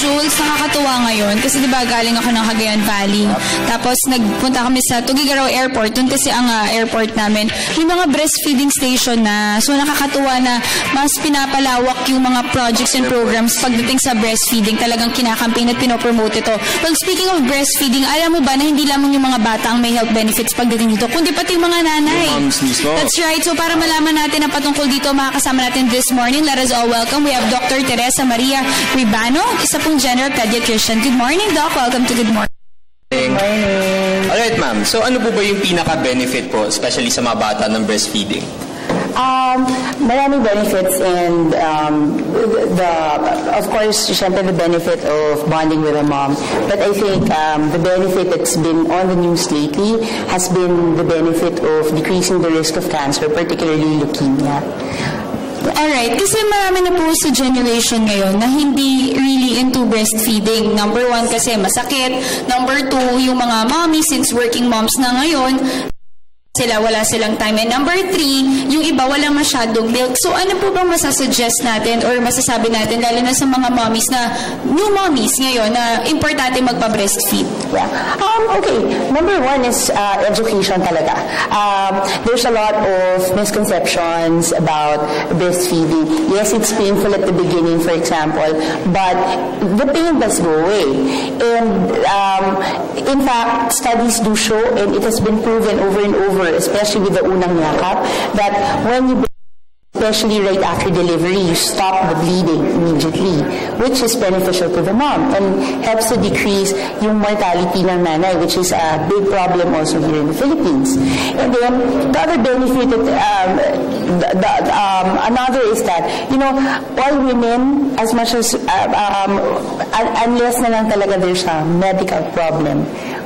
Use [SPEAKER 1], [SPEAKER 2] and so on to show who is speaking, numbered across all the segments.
[SPEAKER 1] Jules, nakakatuwa ngayon kasi diba galing ako ng Cagayan Valley. Tapos nagpunta kami sa Tuguegarao Airport. Doon kasi ang airport namin. May mga breastfeeding station na. So nakakatuwa na mas pinapalawak yung mga projects and programs pagdating sa breastfeeding. Talagang kinakampaign at pinopromote ito. Well, speaking of breastfeeding, alam mo ba na hindi lamang yung mga bata ang may health benefits pagdating dito, kundi pati yung mga nanay. That's right. So para malaman natin na patungkol dito, makakasama natin this morning, let us all welcome. We have Dr. Teresa Maria Ribano, isa pong general pediatrician. Good morning, Doc. Welcome to Good Morning.
[SPEAKER 2] Good morning. Alright, ma'am. So ano po ba yung pinaka-benefit po, especially sa mga bata ng breastfeeding?
[SPEAKER 3] Maraming benefits and of course, syempre the benefit of bonding with a mom. But I think the benefit that's been on the news lately has been the benefit of decreasing the risk of cancer, particularly leukemia.
[SPEAKER 1] Alright, kasi marami na po sa generation ngayon na hindi really into breastfeeding. Number 1, kasi masakit. Number 2, yung mga mommy, since working moms na ngayon, wala silang time. And number 3, yung iba wala masyadong milk. So ano po bang masasuggest natin or masasabi natin, lalo na sa mga mommies na, new mommies ngayon, na importante magpa-breastfeed?
[SPEAKER 3] Yeah. Okay. Number 1 is education talaga. There's a lot of misconceptions about breastfeeding. Yes, it's painful at the beginning, for example, but the pain does go away. And in fact, studies do show, and it has been proven over and over, especially with the unang yakap, that when you, especially right after delivery, you stop the bleeding immediately, which is beneficial to the mom and helps to decrease yung mortality ng nanay, which is a big problem also here in the Philippines. And then the other benefit, another is that, you know, all women, as much as unless na lang talaga there's a medical problem,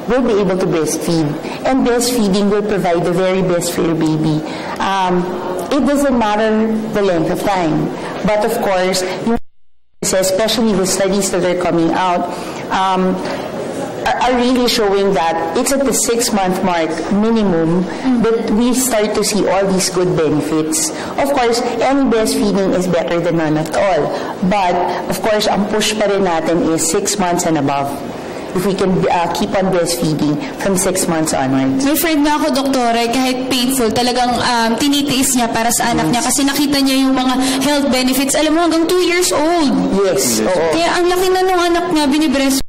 [SPEAKER 3] will be able to breastfeed. And breastfeeding will provide the very best for your baby. It doesn't matter the length of time. But of course, especially the studies that are coming out, are really showing that it's at the 6-month mark minimum that we start to see all these good benefits. Of course, any breastfeeding is better than none at all. But of course, ang push pa rin natin is 6 months and above. If we can keep on breastfeeding from 6 months onwards.
[SPEAKER 1] May friend na ako, Doktora, kahit painful, talagang tinitiis niya para sa anak niya kasi nakita niya yung mga health benefits. Alam mo, hanggang 2 years old.
[SPEAKER 3] Yes.
[SPEAKER 1] Kaya ang laki na nung anak niya, binibreast.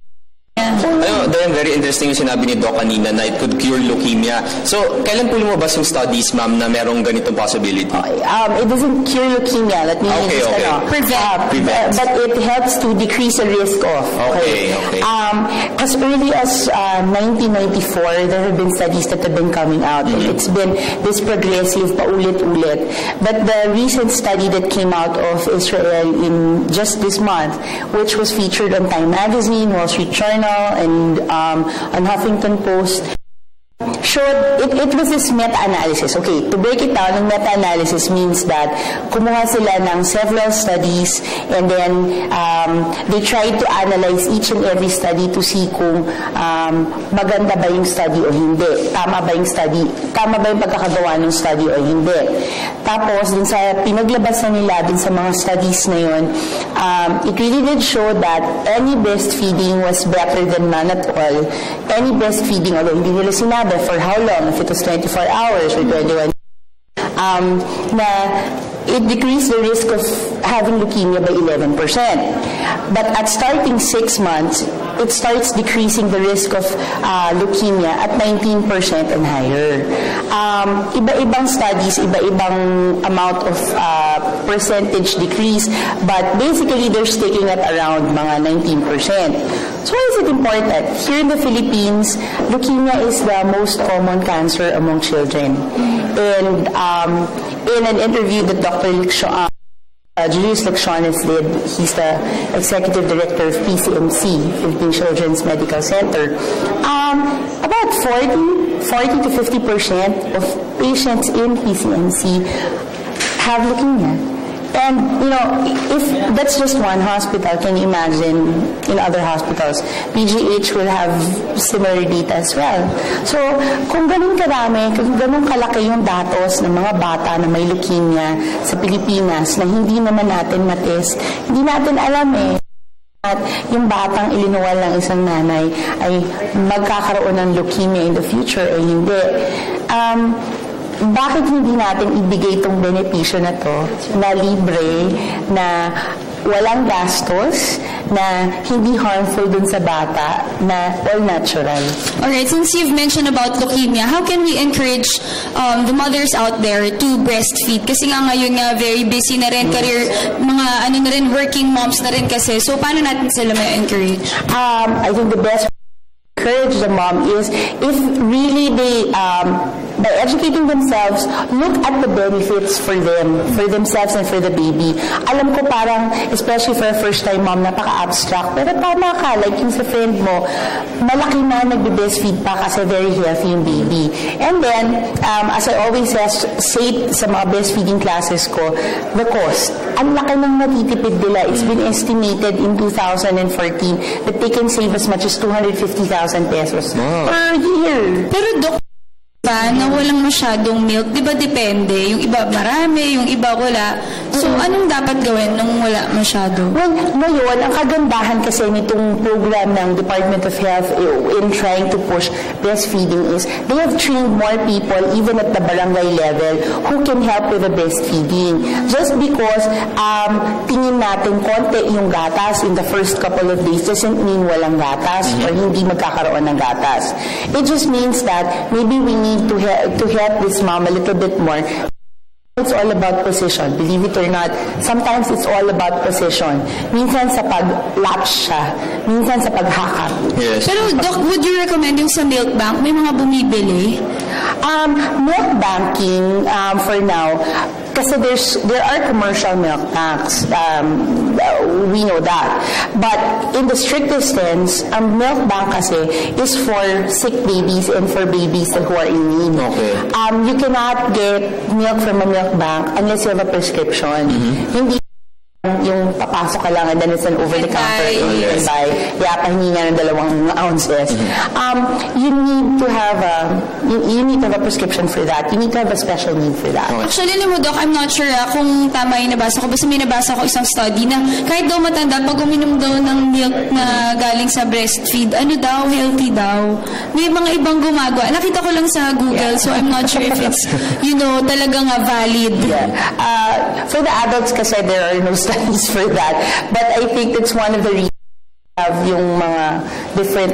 [SPEAKER 2] Then very interesting yung sinabi ni Doc kanina na it could cure leukemia. So, kailan po lumabas yung studies, ma'am, na merong ganitong possibility?
[SPEAKER 3] It doesn't cure leukemia. Let me
[SPEAKER 1] prevent.
[SPEAKER 3] But it helps to decrease the risk of.
[SPEAKER 2] Okay.
[SPEAKER 3] As early as 1994, there have been studies that have been coming out. And it's been this progressive, paulit-ulit. But the recent study that came out of Israel in just this month, which was featured on Time Magazine, Wall Street Journal, and on Huffington Post, showed, it was this meta-analysis. Okay, to break it down, yung meta-analysis means that kumuha sila ng several studies and then they tried to analyze each and every study to see kung maganda ba yung study o hindi. Tama ba yung study? Tama ba yung pagkakagawa ng study o hindi? Tapos, din sa pinaglabas na nila din sa mga studies na yun, it really did show that any breastfeeding was better than none at all. Any breastfeeding, although hindi nila sinabi for how long, if it was 24 hours or 21, na it decreased the risk of having leukemia by 11%. But at starting 6 months, it starts decreasing the risk of leukemia at 19% and higher. Iba-ibang studies, iba-ibang amount of percentage decrease, but basically they're sticking at around mga 19%. So why is it important? Here in the Philippines, leukemia is the most common cancer among children. And in an interview that Dr. Julius Lecciones did, he's the executive director of PCMC, Philippine Children's Medical Center, about 40 to 50% of patients in PCMC have leukemia. And, you know, if that's just one hospital, can you imagine in other hospitals? PGH will have similar data as well. So, kung ganun karami, kung ganun kalaki yung datos ng mga bata na may leukemia sa Pilipinas na hindi naman natin matest, hindi natin alam at yung batang ilinuwal ng isang nanay ay magkakaroon ng leukemia in the future o hindi. Bakit hindi natin ibigay itong benepisyo na to na libre, na walang gastos, na hindi harmful dun sa bata, na all natural?
[SPEAKER 1] Alright, since you've mentioned about leukemia, how can we encourage the mothers out there to breastfeed? Kasi nga ngayon nga very busy na rin, career, mga na rin, working moms na rin kasi. So, paano natin sila ma-encourage?
[SPEAKER 3] I think the best encourage the mom is if really they by educating themselves, look at the benefits for them, for themselves and for the baby. Alam ko parang, especially for a first-time mom, napaka-abstract. Pero tama ka, like yung sa friend mo, malaki na nagbe-breastfeed pa kasi very healthy yung baby. And then, as I always say sa mga breastfeeding classes ko, the cost. Ang laki ng natitipid nila. It's been estimated in 2014 that they can save as much as 250,000 pesos per year.
[SPEAKER 1] Pero na walang masyadong milk, di ba depende? Yung iba marami, yung iba wala. So, anong dapat gawin nung wala masyado?
[SPEAKER 3] Well, ngayon, ang kagandahan kasi nitong program ng Department of Health in trying to push breastfeeding is they have trained more people, even at the barangay level, who can help with the breastfeeding. Just because tingin natin konti yung gatas in the first couple of days doesn't mean walang gatas or hindi magkakaroon ng gatas. It just means that maybe we need to help this mom a little bit more. It's all about precision. Believe it or not, sometimes it's all about precision. Minsan sa pag-latch siya, minsan sa paghakap.
[SPEAKER 2] Yes.
[SPEAKER 1] Pero, Doc, would you recommend yung sa milk bank? May mga bumibili?
[SPEAKER 3] Milk banking, for now, kasi there are commercial milk banks. We know that. But in the strictest sense, milk bank kasi is for sick babies and for babies who are in need.
[SPEAKER 2] Okay.
[SPEAKER 3] You cannot get milk from a milk bank unless you have a prescription. Hindi yung papasok ka lang and then it's an over-the-counter and you can buy. Pahingi nga ng 2 ounces. You need to have a prescription for that. You need to have a special need for that.
[SPEAKER 1] Actually, alam mo, Doc, I'm not sure kung tama yung nabasa ko. Basta may nabasa ko isang study na kahit daw matanda, pag uminom daw ng milk na galing sa breastfeed, healthy daw. May mga ibang gumagawa. Nakita ko lang sa Google, so I'm not sure if it's, talagang valid.
[SPEAKER 3] Yeah. For the adults kasi there are no studies for that. But I think that's one of the reasons have yung mga different,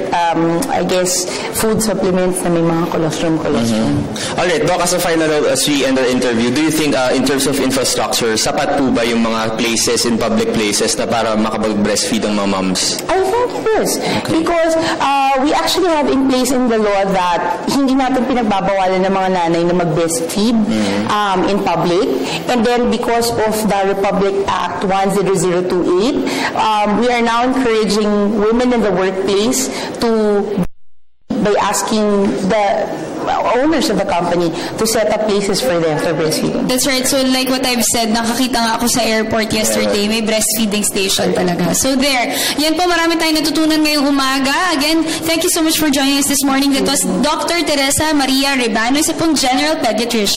[SPEAKER 3] I guess, food supplements na may mga colostrum.
[SPEAKER 2] Alright, Doc, as a final note, as we end our interview, do you think in terms of infrastructure, sapat po ba yung mga places in public places na para makapag-breastfeed ang mga moms?
[SPEAKER 3] I think it is. Okay. Because we actually have in place in the law that hindi natin pinagbabawalan ng mga nanay na mag-breastfeed in public. And then because of the Republic Act 10028, we are now encouraging women in the workplace by asking the owners of the company to set up places for them for breastfeeding.
[SPEAKER 1] That's right. So like what I've said, nakakita nga ako sa airport yesterday, may breastfeeding station talaga. So there. Yan po, marami tayong natutunan ngayong umaga. Again, thank you so much for joining us this morning. That was Dr. Teresa Maria Rebano, isa pong General Pediatrician.